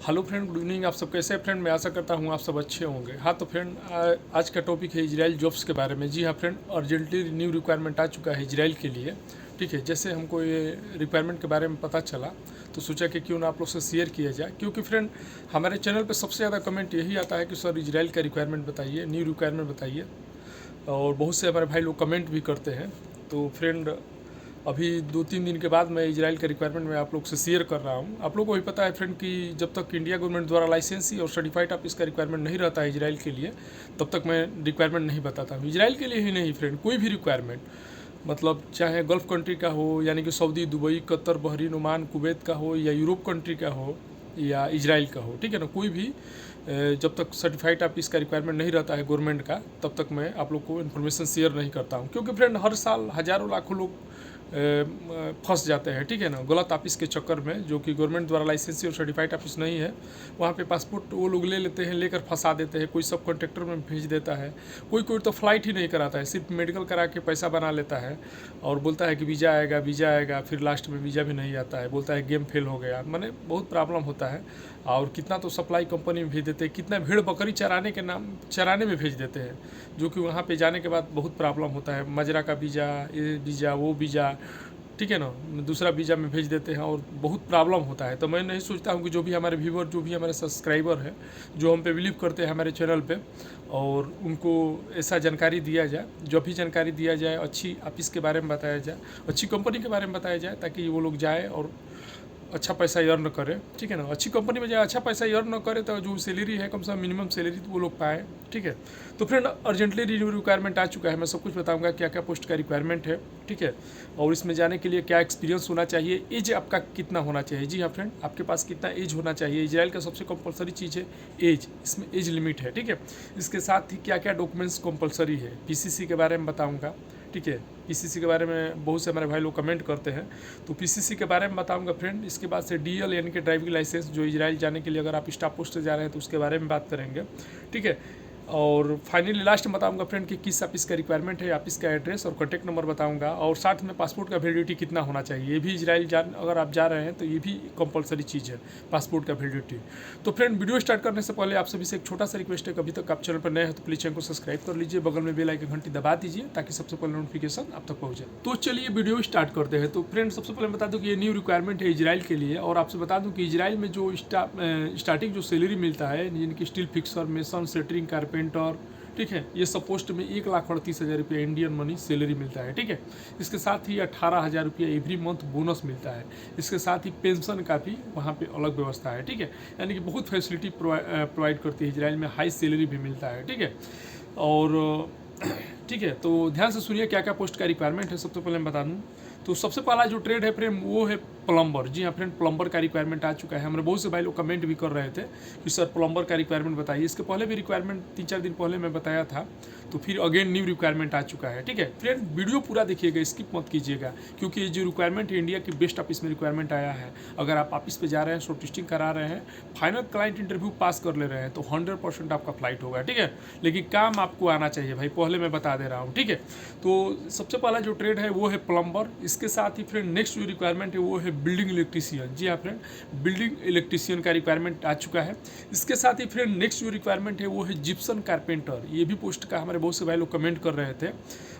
Hello friend, good evening. आप सब कैसे हैं फ्रेंड? मैं आशा करता हूँ आप सब अच्छे होंगे। हाँ तो फ्रेंड, आज का टॉपिक है इजराइल जॉब्स के बारे में। जी हाँ फ्रेंड, अर्जेंटली न्यू रिक्वायरमेंट आ चुका है इजराइल के लिए। ठीक है, जैसे हमको ये रिक्वायरमेंट के बारे में पता चला तो सोचा कि क्यों ना आप लोग से शेयर किया जाए, क्योंकि फ्रेंड हमारे चैनल पर सबसे ज़्यादा कमेंट यही आता है कि सर इजराइल का रिक्वायरमेंट बताइए, न्यू रिक्वायरमेंट बताइए। और बहुत से हमारे भाई लोग कमेंट भी करते हैं। तो फ्रेंड अभी 2-3 दिन के बाद मैं इजराइल का रिक्वायरमेंट मैं आप लोग से शेयर कर रहा हूँ। आप लोग को भी पता है फ्रेंड कि जब तक इंडिया गवर्नमेंट द्वारा लाइसेंसी और सर्टिफाइड ऑफिस का रिक्वायरमेंट नहीं रहता है इजराइल के लिए, तब तक मैं रिक्वायरमेंट नहीं बताता हूँ। इजराइल के लिए ही नहीं फ्रेंड, कोई भी रिक्वायरमेंट, मतलब चाहे गल्फ़ कंट्री का हो, यानी कि Saudi, Dubai, Qatar, Bahrain, Oman, Kuwait का हो, या यूरोप कंट्री का हो, या इजराइल का हो, ठीक है ना, कोई भी जब तक सर्टिफाइड ऑफिस का रिक्वायरमेंट नहीं रहता है गवर्नमेंट का, तब तक मैं आप लोग को इन्फॉर्मेशन शेयर नहीं करता हूँ। क्योंकि फ्रेंड हर साल हज़ारों लाखों लोग फंस जाते हैं, ठीक है ना, गलत ऑफिस के चक्कर में, जो कि गवर्नमेंट द्वारा लाइसेंसी और सर्टिफाइड ऑफिस नहीं है। वहाँ पे पासपोर्ट वो लोग ले लेते हैं, लेकर फंसा देते हैं। कोई सब कॉन्ट्रैक्टर में भेज देता है, कोई कोई तो फ्लाइट ही नहीं कराता है, सिर्फ मेडिकल करा के पैसा बना लेता है और बोलता है कि वीज़ा आएगा वीज़ा आएगा, फिर लास्ट में वीज़ा भी नहीं आता है, बोलता है गेम फेल हो गया। मैंने बहुत प्रॉब्लम होता है। और कितना तो सप्लाई कंपनी में भेज देते हैं, कितना भेड़ बकरी चराने में भेज देते हैं, जो कि वहाँ पे जाने के बाद बहुत प्रॉब्लम होता है। मजरा का वीज़ा, ये वीज़ा, वो वीज़ा, ठीक है ना, दूसरा वीज़ा में भेज देते हैं और बहुत प्रॉब्लम होता है। तो मैं नहीं सोचता हूँ कि जो भी हमारे व्यूवर, जो भी हमारे सब्सक्राइबर हैं, जो हम पे बिलीव करते हैं हमारे चैनल पे, और उनको ऐसा जानकारी दिया जाए, जो भी जानकारी दिया जाए अच्छी ऑफिस के बारे में बताया जाए, अच्छी कंपनी के बारे में बताया जाए, ताकि वो लोग जाए और अच्छा पैसा अर्न करे, ठीक है ना। अच्छी कंपनी में जाए, अच्छा पैसा अर्न करे, तो जो सैलरी है कम से कम मिनिमम सैलरी तो वो लोग पाए, ठीक है। तो फ्रेंड अर्जेंटली रिक्वायरमेंट आ चुका है। मैं सब कुछ बताऊंगा क्या क्या पोस्ट का रिक्वायरमेंट है, ठीक है, और इसमें जाने के लिए क्या एक्सपीरियंस होना चाहिए, एज आपका कितना होना चाहिए। जी हाँ फ्रेंड, आपके पास कितना एज होना चाहिए। इजराइल का सबसे कंपलसरी चीज़ है एज, इसमें एज लिमिट है, ठीक है। इसके साथ ही क्या क्या डॉक्यूमेंट्स कंपलसरी है, पीसीसी के बारे में बताऊँगा, ठीक है। पीसीसी के बारे में बहुत से हमारे भाई लोग कमेंट करते हैं, तो पीसीसी के बारे में बताऊंगा फ्रेंड। इसके बाद से डीएल यानी कि ड्राइविंग लाइसेंस, जो इजराइल जाने के लिए अगर आप स्टाफ पोस्ट से जा रहे हैं तो उसके बारे में बात करेंगे, ठीक है। और फाइनली लास्ट में बताऊंगा फ्रेंड कि किस ऑफिस का रिक्वायरमेंट है, ऑफिस का एड्रेस और कॉन्टैक्ट नंबर बताऊंगा, और साथ में पासपोर्ट का वैलिडिटी कितना होना चाहिए। ये भी इजराइल अगर आप जा रहे हैं तो ये भी कंपलसरी चीज़ है, पासपोर्ट का वैलिडिटी। तो फ्रेंड वीडियो स्टार्ट करने से पहले आप सभी से एक छोटा सा रिक्वेस्ट है, कभी तक आप चैनल पर नए हैं तो प्लीज़ चैनल को सब्सक्राइब कर लीजिए, बगल में बेल आइकन घंटी दबा दीजिए, ताकि सबसे पहले नोटिफिकेशन आप तक पहुँचे। तो चलिए वीडियो स्टार्ट करते हैं। तो फ्रेंड सबसे पहले बता दूँ कि ये न्यू रिक्वायरमेंट है इजराइल के लिए, और आपसे बता दूँ कि इजराइल में जो स्टार्टिंग जो सैलरी मिलता है, यानी कि स्टील फिक्सर, मेसन, सेटरिंग, कारपेंटर, ठीक है, ये सब पोस्ट में 1,38,000 रुपये इंडियन मनी सैलरी मिलता है, ठीक है। इसके साथ ही 18,000 रुपये एवरी मंथ बोनस मिलता है। इसके साथ ही पेंशन का भी वहाँ पे अलग व्यवस्था है, ठीक है। यानी कि बहुत फैसिलिटी प्रोवाइड करती है इजराइल में, हाई सैलरी भी मिलता है, ठीक है। और ठीक है, तो ध्यान से सुनिए क्या क्या पोस्ट का रिक्वायरमेंट है। सबसे पहले मैं बता दूँ तो सबसे पहला जो ट्रेड है फ्रेंड वो है प्लम्बर। जी हाँ फ्रेंड, प्लम्बर का रिक्वायरमेंट आ चुका है। हमारे बहुत से भाई लोग कमेंट भी कर रहे थे कि सर प्लम्बर का रिक्वायरमेंट बताइए। इसके पहले भी रिक्वायरमेंट 3-4 दिन पहले मैं बताया था, तो फिर अगेन न्यू रिक्वायरमेंट आ चुका है, ठीक है। फ्रेंड वीडियो पूरा देखिएगा, स्किप मत कीजिएगा, क्योंकि ये जो रिक्वायरमेंट है इंडिया की बेस्ट ऑफिस में रिक्वायरमेंट आया है। अगर आप ऑफिस पे जा रहे हैं, शॉर्ट टेस्टिंग करा रहे हैं, फाइनल क्लाइंट इंटरव्यू पास कर ले रहे हैं, तो 100% आपका फ्लाइट होगा, ठीक है। लेकिन काम आपको आना चाहिए भाई, पहले मैं बता दे रहा हूँ, ठीक है। तो सबसे पहला जो ट्रेड है वो है प्लम्बर। इसके साथ ही फ्रेंड नेक्स्ट जो रिक्वायरमेंट है वो है बिल्डिंग इलेक्ट्रीशियन। जी हाँ फ्रेंड, बिल्डिंग इलेक्ट्रीशियन का रिक्वायरमेंट आ चुका है। इसके साथ ही फ्रेंड नेक्स्ट जो रिक्वायरमेंट है वो है जिप्सन कारपेंटर। ये भी पोस्ट का हमारे बहुत से भाई लोग कमेंट कर रहे थे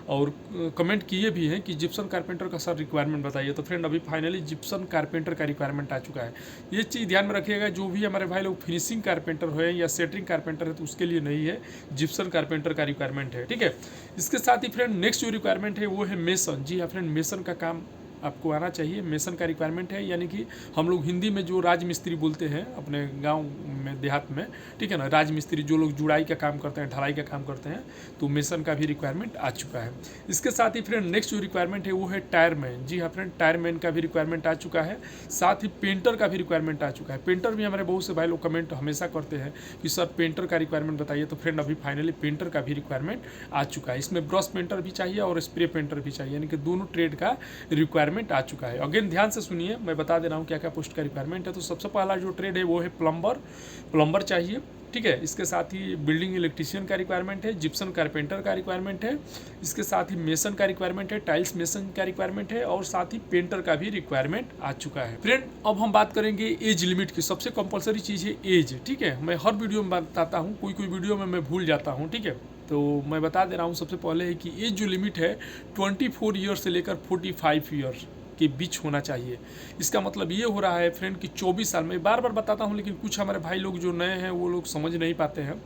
और कमेंट किए भी हैं कि जिप्सन कारपेंटर का सर रिक्वायरमेंट बताइए। तो फ्रेंड अभी फाइनली जिप्सन कारपेंटर का रिक्वायरमेंट आ चुका है। ये चीज़ ध्यान में रखिएगा, जो भी हमारे भाई लोग फिनिशिंग कारपेंटर है या सेटरिंग कारपेंटर है तो उसके लिए नहीं है, जिप्सन कारपेंटर का रिक्वायरमेंट है, ठीक है। इसके साथ ही फ्रेंड नेक्स्ट जो रिक्वायरमेंट है वो है मेसन। जी हाँ फ्रेंड, मेसन का काम आपको आना चाहिए। मेसन का रिक्वायरमेंट है, यानी कि हम लोग हिंदी में जो राजमिस्त्री बोलते हैं अपने गांव में, देहात में, ठीक है ना, राजमिस्त्री जो लोग जुड़ाई का काम करते हैं, ढलाई का काम करते हैं, तो मेसन का भी रिक्वायरमेंट आ चुका है। इसके साथ ही फ्रेंड नेक्स्ट जो रिक्वायरमेंट है वो है टायरमैन। जी हाँ फ्रेंड, टायरमैन का भी रिक्वायरमेंट आ चुका है। साथ ही पेंटर का भी रिक्वायरमेंट आ चुका है। पेंटर भी हमारे बहुत से भाई लोग कमेंट हमेशा करते हैं कि सर पेंटर का रिक्वायरमेंट बताइए। तो फ्रेंड अभी फाइनली पेंटर का भी रिक्वायरमेंट आ चुका है। इसमें ब्रश पेंटर भी चाहिए और स्प्रे पेंटर भी चाहिए, यानी कि दोनों ट्रेड का रिक्वायरमेंट आ चुका है। अगेन ध्यान से सुनिए, मैं बता दे रहा हूँ क्या क्या पोस्ट का रिक्वायरमेंट है। तो सबसे पहला जो ट्रेड है वो है प्लम्बर चाहिए। ठीक है। इसके साथ ही बिल्डिंग इलेक्ट्रीशियन का रिक्वायरमेंट है, जिप्सन कारपेंटर का रिक्वायरमेंट है, इसके साथ ही मेसन का रिक्वायरमेंट है, टाइल्स मेसन का रिक्वायरमेंट है और साथ ही पेंटर का भी रिक्वायरमेंट आ चुका है। फ्रेंड अब हम बात करेंगे एज लिमिट की। सबसे कंपलसरी चीज़ है एज, ठीक है। मैं हर वीडियो में बताता हूँ, कोई कोई वीडियो में मैं भूल जाता हूँ, ठीक है। तो मैं बता दे रहा हूँ सबसे पहले है कि एज जो लिमिट है 24 ईयर से लेकर 45 ईयर के बीच होना चाहिए। इसका मतलब ये हो रहा है फ्रेंड कि 24 साल, मैं बार बार बताता हूँ लेकिन कुछ हमारे भाई लोग जो नए हैं वो लोग समझ नहीं पाते हैं।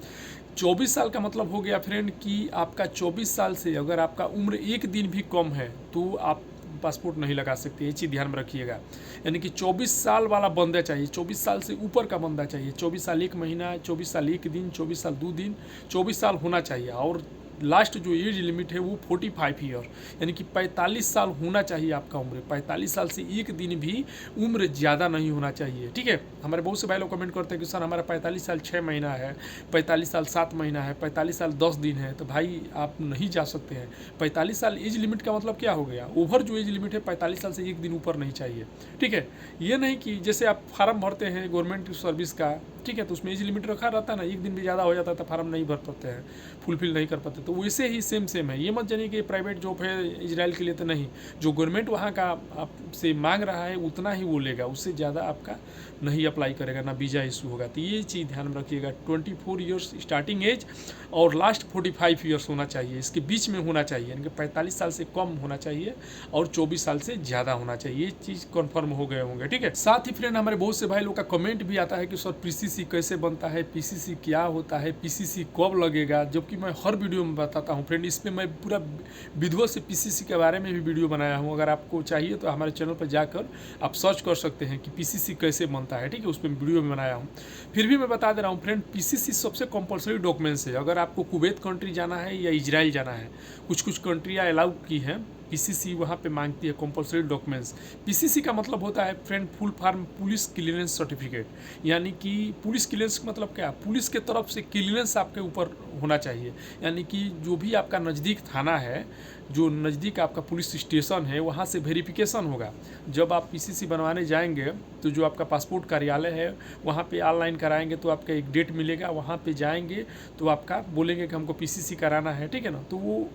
24 साल का मतलब हो गया फ्रेंड कि आपका 24 साल से अगर आपका उम्र एक दिन भी कम है तो आप पासपोर्ट नहीं लगा सकते। ये चीज़ ध्यान में रखिएगा। यानी कि 24 साल वाला बंदा चाहिए, 24 साल से ऊपर का बंदा चाहिए। 24 साल 1 महीना, 24 साल 1 दिन, 24 साल 2 दिन, 24 साल होना चाहिए। और लास्ट जो एज लिमिट है वो 45 ईयर, यानी कि 45 साल होना चाहिए आपका उम्र। 45 साल से एक दिन भी उम्र ज़्यादा नहीं होना चाहिए, ठीक है। हमारे बहुत से भाई लोग कमेंट करते हैं कि सर हमारा 45 साल 6 महीना है, 45 साल 7 महीना है, 45 साल 10 दिन है, तो भाई आप नहीं जा सकते हैं। 45 साल एज लिमिट का मतलब क्या हो गया? ओवर जो एज लिमिट है 45 साल से एक दिन ऊपर नहीं चाहिए, ठीक है। ये नहीं कि जैसे आप फार्म भरते हैं गवर्नमेंट सर्विस का, ठीक है, तो उसमें एज लिमिट रखा रहता है ना, एक दिन भी ज़्यादा हो जाता है तो फार्म नहीं भर पाते हैं, फुलफिल नहीं कर पाते। तो वैसे ही सेम है। ये मत जानिए कि प्राइवेट जॉब है इजराइल के लिए, तो नहीं। जो गवर्नमेंट वहाँ का आपसे मांग रहा है उतना ही वो लेगा, उससे ज़्यादा आपका नहीं अप्लाई करेगा, ना वीज़ा इशू होगा। तो ये चीज़ ध्यान में रखिएगा। 24 ईयर्स स्टार्टिंग एज और लास्ट 45 ईयर्स होना चाहिए, इसके बीच में होना चाहिए। यानी कि 45 साल से कम होना चाहिए और 24 साल से ज़्यादा होना चाहिए। ये चीज़ कन्फर्म हो गए होंगे, ठीक है। साथ ही फ्रेंड हमारे बहुत से भाई लोग का कमेंट भी आता है कि सर पीसीसी कैसे बनता है, पीसीसी क्या होता है, पीसीसी कब लगेगा, जबकि मैं हर वीडियो में बताता हूँ फ्रेंड। इस पर मैं पूरा विधिवत से पीसीसी के बारे में भी वीडियो बनाया हूँ। अगर आपको चाहिए तो हमारे चैनल पर जाकर आप सर्च कर सकते हैं कि पीसीसी कैसे बनता है, ठीक है। उस पर वीडियो में बनाया हूँ। फिर भी मैं बता दे रहा हूँ फ्रेंड, पीसीसी सबसे कंपलसरी डॉक्यूमेंट्स है। अगर आपको कुवैत कंट्री जाना है या इजराइल जाना है, कुछ कंट्रियाँ अलाउ की हैं, पीसीसी वहाँ पे मांगती है कंपलसरी डॉक्यूमेंट्स। पीसीसी का मतलब होता है friend full form police clearance certificate. यानी कि पुलिस क्लीयरेंस का मतलब क्या? पुलिस के तरफ से क्लीयरेंस आपके ऊपर होना चाहिए। यानी कि जो भी आपका नज़दीक थाना है, जो नज़दीक आपका पुलिस स्टेशन है, वहाँ से वेरिफिकेशन होगा। जब आप पीसीसी बनवाने जाएंगे तो जो आपका पासपोर्ट कार्यालय है वहाँ पे ऑनलाइन कराएंगे तो आपका एक डेट मिलेगा, वहाँ पे जाएंगे तो आपका बोलेंगे कि हमको पीसीसी कराना है, ठीक है ना। तो वो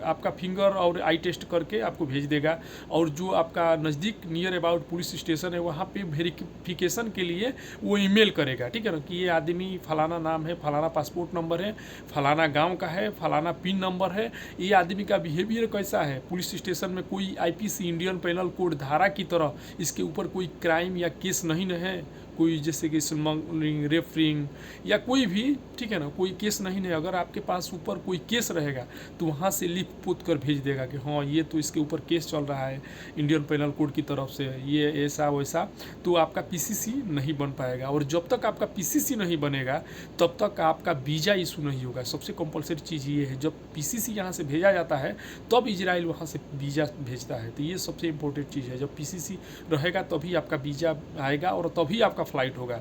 आपका फिंगर और आई टेस्ट करके आपको भेज देगा। और जो आपका नज़दीक नियर अबाउट पुलिस स्टेशन है वहाँ पे वेरिफिकेशन के लिए वो ईमेल करेगा, ठीक है ना, कि ये आदमी फलाना नाम है, फलाना पासपोर्ट नंबर है, फलाना गांव का है, फलाना पिन नंबर है, ये आदमी का बिहेवियर कैसा है। पुलिस स्टेशन में कोई आईपीसी इंडियन पेनल कोड धारा की तरह इसके ऊपर कोई क्राइम या केस नहीं है, कोई जैसे कि स्मगलिंग, रेफरिंग या कोई भी, ठीक है ना, कोई केस नहीं है। अगर आपके पास ऊपर कोई केस रहेगा तो वहाँ से लिख पोत कर भेज देगा कि हाँ ये तो इसके ऊपर केस चल रहा है इंडियन पेनल कोड की तरफ से, ये ऐसा वैसा, तो आपका पीसीसी नहीं बन पाएगा। और जब तक आपका पीसीसी नहीं बनेगा तब तक आपका वीज़ा इशू नहीं होगा। सबसे कंपलसरी चीज़ ये है, जब पीसीसी यहाँ से भेजा जाता है तब इजराइल वहाँ से वीज़ा भेजता है। तो ये सबसे इंपॉर्टेंट चीज़ है, जब पीसीसी रहेगा तभी आपका वीज़ा आएगा और तभी आपका फ्लाइट होगा,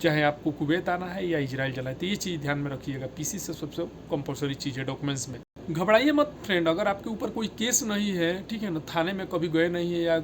चाहे आपको कुवैत आना है या इजराइल जाना है। तो ये चीज़ ध्यान में रखिएगा, पीसी से सबसे कंपलसरी चीज़ है डॉक्यूमेंट्स में। घबराइए मत फ्रेंड, अगर आपके ऊपर कोई केस नहीं है, ठीक है ना, थाने में कभी गए नहीं है या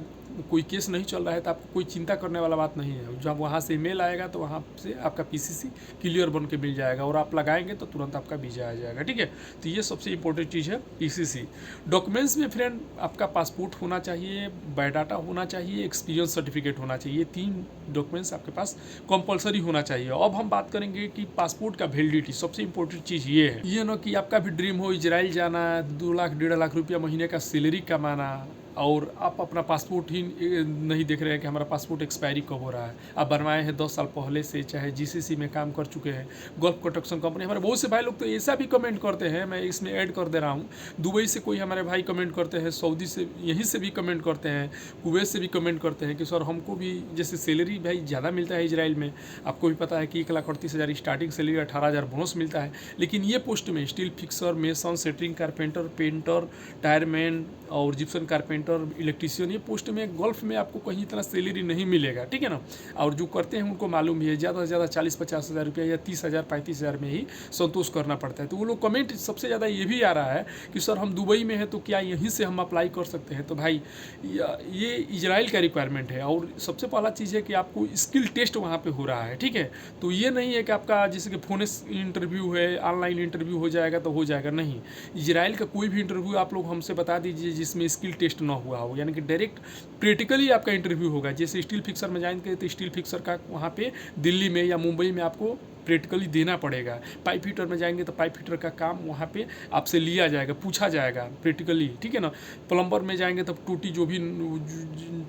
कोई केस नहीं चल रहा है, तो आपको कोई चिंता करने वाला बात नहीं है। जब वहाँ से ईमेल आएगा तो वहाँ से आपका पीसीसी क्लियर बन के मिल जाएगा और आप लगाएंगे तो तुरंत आपका वीज़ा आ जाएगा, ठीक है। तो ये सबसे इंपॉर्टेंट चीज़ है पीसीसी। डॉक्यूमेंट्स में फ्रेंड आपका पासपोर्ट होना चाहिए, बायोडाटा होना चाहिए, एक्सपीरियंस सर्टिफिकेट होना चाहिए। ये 3 डॉक्यूमेंट्स आपके पास कंपलसरी होना चाहिए। अब हम बात करेंगे कि पासपोर्ट का वैलिडिटी। सबसे इंपॉर्टेंट चीज़ ये है, ये ना कि आपका भी ड्रीम हो इजराइल जाना, 2 लाख 1.5 लाख रुपया महीने का सैलरी कमाना और आप अपना पासपोर्ट ही नहीं देख रहे हैं कि हमारा पासपोर्ट एक्सपायरी कब हो रहा है। आप बनवाए हैं 10 साल पहले से, चाहे जीसीसी में काम कर चुके हैं, गल्फ कंस्ट्रक्शन कंपनी। हमारे बहुत से भाई लोग तो ऐसा भी कमेंट करते हैं, मैं इसमें ऐड कर दे रहा हूँ, दुबई से कोई हमारे भाई कमेंट करते हैं, सऊदी से यहीं से भी कमेंट करते हैं, कुवैत से भी कमेंट करते हैं कि सर हमको भी जैसे सैलरी भाई ज़्यादा मिलता है इजराइल में। आपको भी पता है कि 1,38,000 स्टार्टिंग सैलरी, 18,000 बोनस मिलता है। लेकिन ये पोस्ट में स्टील फिक्सर, मेसन, सेटरिंग कारपेंटर, पेंटर, टायरमैन और जिप्सन कारपेंटर कारपेंटर, इलेक्ट्रीशियन, ये पोस्ट में गल्फ में आपको कहीं इतना सैलरी नहीं मिलेगा, ठीक है ना। और जो करते हैं उनको मालूम भी है, ज़्यादा से ज़्यादा 40-50 हज़ार रुपया या 30,000 35,000 में ही संतोष करना पड़ता है। तो वो लोग कमेंट सबसे ज़्यादा ये भी आ रहा है कि सर हम दुबई में हैं तो क्या यहीं से हम अप्लाई कर सकते हैं। तो भाई ये इजराइल का रिक्वायरमेंट है और सबसे पहला चीज़ है कि आपको स्किल टेस्ट वहाँ पे हो रहा है, ठीक है। तो ये नहीं है कि आपका जैसे कि फोन इंटरव्यू है, ऑनलाइन इंटरव्यू हो जाएगा तो हो जाएगा, नहीं। इजराइल का कोई भी इंटरव्यू आप लोग हमसे बता दीजिए जिसमें स्किल टेस्ट ना हुआ हो, यानी कि डायरेक्ट प्रैक्टिकली आपका इंटरव्यू होगा। जैसे स्टील फिक्सर में जाएंगे तो स्टील फिक्सर का वहाँ पे दिल्ली में या मुंबई में आपको प्रैक्टिकली देना पड़ेगा। पाइप फिटर में जाएंगे तो पाइप फिटर का काम वहाँ पे आपसे लिया जाएगा, पूछा जाएगा प्रैक्टिकली, ठीक है ना। प्लम्बर में जाएंगे तो टूटी जो भी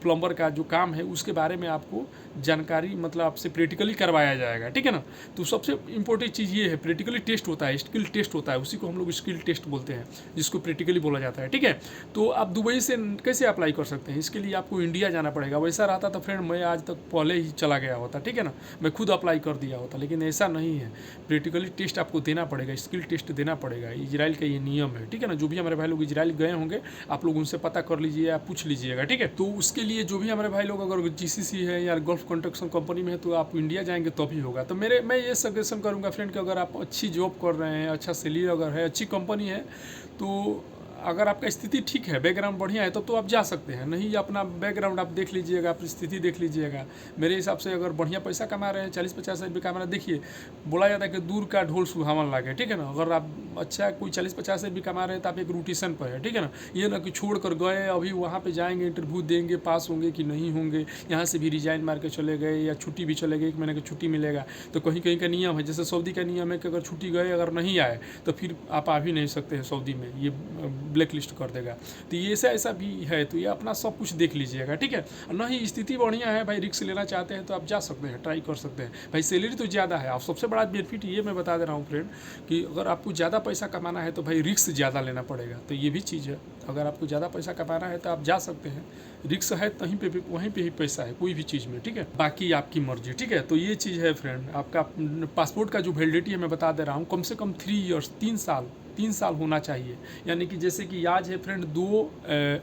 प्लम्बर का जो काम है उसके बारे में आपको जानकारी मतलब आपसे प्रैक्टिकली करवाया जाएगा, ठीक है ना। तो सबसे इंपॉर्टेंट चीज़ ये है, प्रैक्टिकली टेस्ट होता है, स्किल टेस्ट होता है, उसी को हम लोग स्किल टेस्ट बोलते हैं, जिसको प्रैक्टिकली बोला जाता है, ठीक है। तो आप दुबई से कैसे अप्लाई कर सकते हैं, इसके लिए आपको इंडिया जाना पड़ेगा। वैसा रहता तो फ्रेंड मैं आज तक पहले ही चला गया होता, ठीक है ना, मैं खुद अप्लाई कर दिया होता, लेकिन ऐसा नहीं है। प्रैक्टिकली टेस्ट आपको देना पड़ेगा, स्किल टेस्ट देना पड़ेगा, इजराइल का ये नियम है, ठीक है ना। जो भी हमारे भाई लोग इजराइल गए होंगे आप लोग उनसे पता कर लीजिए या पूछ लीजिएगा, ठीक है। तो उसके लिए जो भी हमारे भाई लोग अगर जीसीसी है या गल्फ कंस्ट्रक्शन कंपनी में है तो आप इंडिया जाएंगे तो भी होगा। तो मैं ये सजेशन करूँगा फ्रेंड कि अगर आप अच्छी जॉब कर रहे हैं, अच्छा सैलरी अगर है, अच्छी कंपनी है, तो अगर आपका स्थिति ठीक है, बैकग्राउंड बढ़िया है, तब तो आप जा सकते हैं। नहीं अपना बैकग्राउंड आप देख लीजिएगा, अपनी स्थिति देख लीजिएगा। मेरे हिसाब से अगर बढ़िया पैसा कमा रहे हैं, 40-50 हज़ार रुपये कमा रहे हैं, देखिए बोला जाता है कि दूर का ढोल सुहावन लागे, ठीक है ना। अगर आप अच्छा कोई 40-50 हज़ार रुपये कमा रहे हैं तो आप एक रोटेशन पर है, ठीक है ना। ये ना कि छोड़ कर गए, अभी वहाँ पर जाएंगे, इंटरव्यू देंगे, पास होंगे कि नहीं होंगे, यहाँ से भी रिजाइन मार के चले गए या छुट्टी भी चले गए, 1 महीने की छुट्टी मिलेगा। तो कहीं कहीं का नियम है, जैसे सऊदी का नियम है कि अगर छुट्टी गए अगर नहीं आए तो फिर आप आ भी नहीं सकते हैं सऊदी में, ये ब्लैक लिस्ट कर देगा। तो ये ऐसा भी है, तो ये अपना सब कुछ देख लीजिएगा, ठीक है। और ना ही स्थिति बढ़िया है भाई, रिस्क लेना चाहते हैं तो आप जा सकते हैं, ट्राई कर सकते हैं भाई। सैलरी तो ज़्यादा है, आप सबसे बड़ा बेनिफिट ये मैं बता दे रहा हूँ फ्रेंड कि अगर आपको ज़्यादा पैसा कमाना है तो भाई रिस्क ज़्यादा लेना पड़ेगा। तो ये भी चीज़ है, अगर आपको ज़्यादा पैसा कमाना है तो आप जा सकते हैं, रिस्क है कहीं पे भी, वहीं पे ही पैसा है कोई भी चीज़ में, ठीक है। बाकी आपकी मर्जी, ठीक है। तो ये चीज़ है फ्रेंड, आपका पासपोर्ट का जो वैलिडिटी है मैं बता दे रहा हूँ, कम से कम 3 ईयर्स, 3 साल होना चाहिए। यानी कि जैसे कि आज है फ्रेंड 2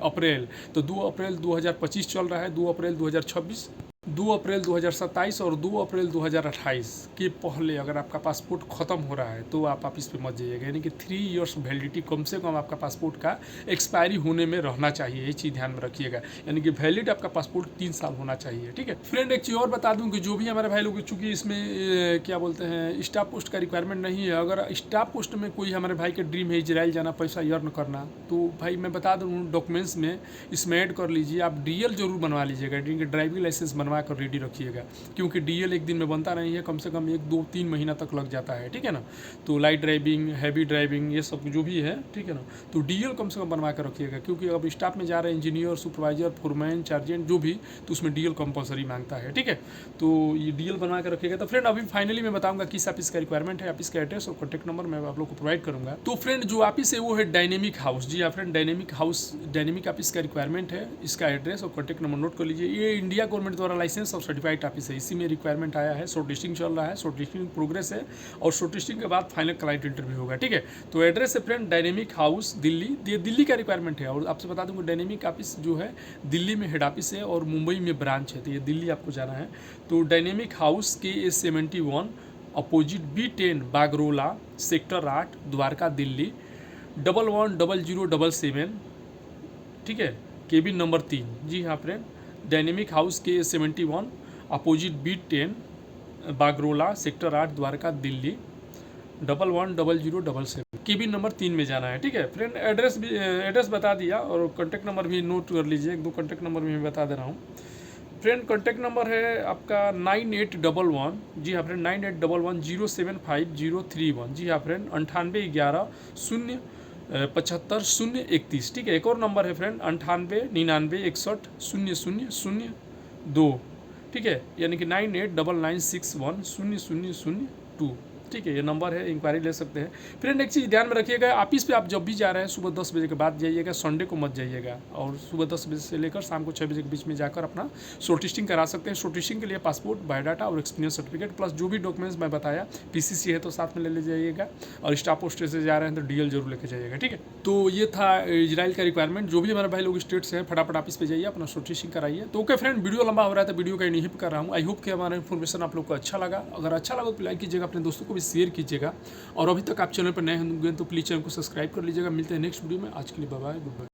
अप्रैल, तो 2 अप्रैल 2025 चल रहा है, 2 अप्रैल 2026, 2 अप्रैल 2027 और 2 अप्रैल 2028 के पहले अगर आपका पासपोर्ट ख़त्म हो रहा है तो आप ऑफिस पे मत जाइएगा। यानी कि 3 ईयर्स वैलिडिटी कम से कम आपका पासपोर्ट का एक्सपायरी होने में रहना चाहिए, ये चीज़ ध्यान में रखिएगा। यानी कि वैलिड आपका पासपोर्ट 3 साल होना चाहिए, ठीक है फ्रेंड। एक चीज़ और बता दूँ कि जो भी हमारे भाई लोग, चूँकि इसमें क्या बोलते हैं स्टाफ पोस्ट का रिक्वायरमेंट नहीं है, अगर स्टाफ पोस्ट में कोई हमारे भाई का ड्रीम है इजराइल जाना, पैसा अर्न करना, तो भाई मैं बता दूँ डॉक्यूमेंट्स में इसमें ऐड कर लीजिए, आप DL जरूर बनवा लीजिएगा, ड्राइविंग लाइसेंस बनवा कर रेडी रखिएगा, क्योंकि DL एक दिन में बनता नहीं है, कम से कम 1-2-3 महीना तक लग जाता है, ठीक है ना। तो लाइट ड्राइविंग, हैवी ड्राइविंग, ये सब जो भी है, ठीक है ना, तो DL कम से कम बनवा कर रखिएगा, क्योंकि अब स्टाफ में जा रहे हैं इंजीनियर, सुपरवाइजर, फोरमैन, चार्जेंट जो भी, तो उसमें DL कंपलसरी मांगता है, ठीक है। तो ये DL बनवा कर रखिएगा। तो फ्रेंड अभी फाइनली मैं बताऊंगा किस ऑफिस का रिक्वायरमेंट है, ऑफिस का एड्रेस और कॉन्टैक्ट नंबर मैं आप लोग को प्रोवाइड करूँगा। तो फ्रेंड जो ऑफिस है वो है डायनेमिक हाउस। जी हाँ फ्रेंड, डायनेमिक ऑफिस का रिक्वायरमेंट है, इसका एड्रेस और कॉन्टैक्ट नंबर नोट कर लीजिए। ये इंडिया गवर्नमेंट द्वारा लाइसेंस और सर्टिफाइड ऑफिस है, इसी में रिक्वायरमेंट आया है। शॉर्ट लिस्टिंग चल रहा है, शॉर्ट लिस्टिंग प्रोग्रेस है और शॉर्ट लिस्टिंग के बाद फाइनल क्लाइंट इंटरव्यू होगा, ठीक है। तो एड्रेस है फ्रेंड डायनेमिक हाउस दिल्ली, ये दिल्ली का रिक्वायरमेंट है। और आपसे बता दूंगा डायनेमिक ऑफिस जो है दिल्ली में हेड ऑफिस है और मुंबई में ब्रांच है, तो ये दिल्ली आपको जाना है। तो dynamic house KA71 opposite B10 Bagrola sector 8 Dwarka Delhi 110077, ठीक है, केबिन नंबर 3। जी हाँ friend, dynamic house KA71 opposite B10 Bagrola sector 8 Dwarka Delhi 110077, cabin number 3 में जाना है, ठीक है फ्रेंड। एड्रेस बता दिया और कॉन्टैक्ट नंबर भी नोट कर लीजिए, 1-2 कॉन्टैक्ट नंबर भी मैं बता दे रहा हूँ फ्रेंड। कॉन्टैक्ट नंबर है आपका 9811, जी हाँ फ्रेंड, 9811075031, जी हाँ फ्रेंड, 9811075031, ठीक है। एक और नंबर है फ्रेंड 9899610002, ठीक है, यानी कि 9899610002, ठीक है, ये नंबर है, इंक्वायरी ले सकते हैं। फ्रेंड एक चीज़ ध्यान में रखिएगा, ऑफिस पे आप जब भी जा रहे हैं सुबह 10 बजे के बाद जाइएगा, संडे को मत जाइएगा। और सुबह 10 बजे से लेकर शाम को 6 बजे के बीच में जाकर अपना शॉर्ट टेस्टिंग करा सकते हैं। शॉर्ट टेस्टिंग के लिए पासपोर्ट, बायोडाटा और एक्सपीरियंस सर्टिफिकेट प्लस जो भी डॉक्यूमेंट्स मैं बताया, पीसीसी है तो साथ में ले जाइएगा, और स्टाफ पोस्ट से जा रहे हैं तो डीएल जरूर लेके जाइएगा। ठीक है, तो ये था इजराइल का रिक्वायरमेंट। जो भी हमारे भाई लोग स्टेट से हैं फटाफट ऑफिस पे जाइए, अपना शॉर्ट टेस्टिंग कराइए। तो ओके फ्रेंड, वीडियो लंबा हो रहा है तो वीडियो का यहीं पे कर रहा हूँ। आई होप कि हमारा इन्फॉर्मेशन आप लोग को अच्छा लगा। अगर अच्छा लगा तो लाइक कीजिएगा, अपने दोस्तों को भी शेयर कीजिएगा, और अभी तक आप चैनल पर नए होंगे तो प्लीज़ चैनल को सब्सक्राइब कर लीजिएगा। मिलते हैं नेक्स्ट वीडियो में। आज के लिए बाय बाय, गुड बाय।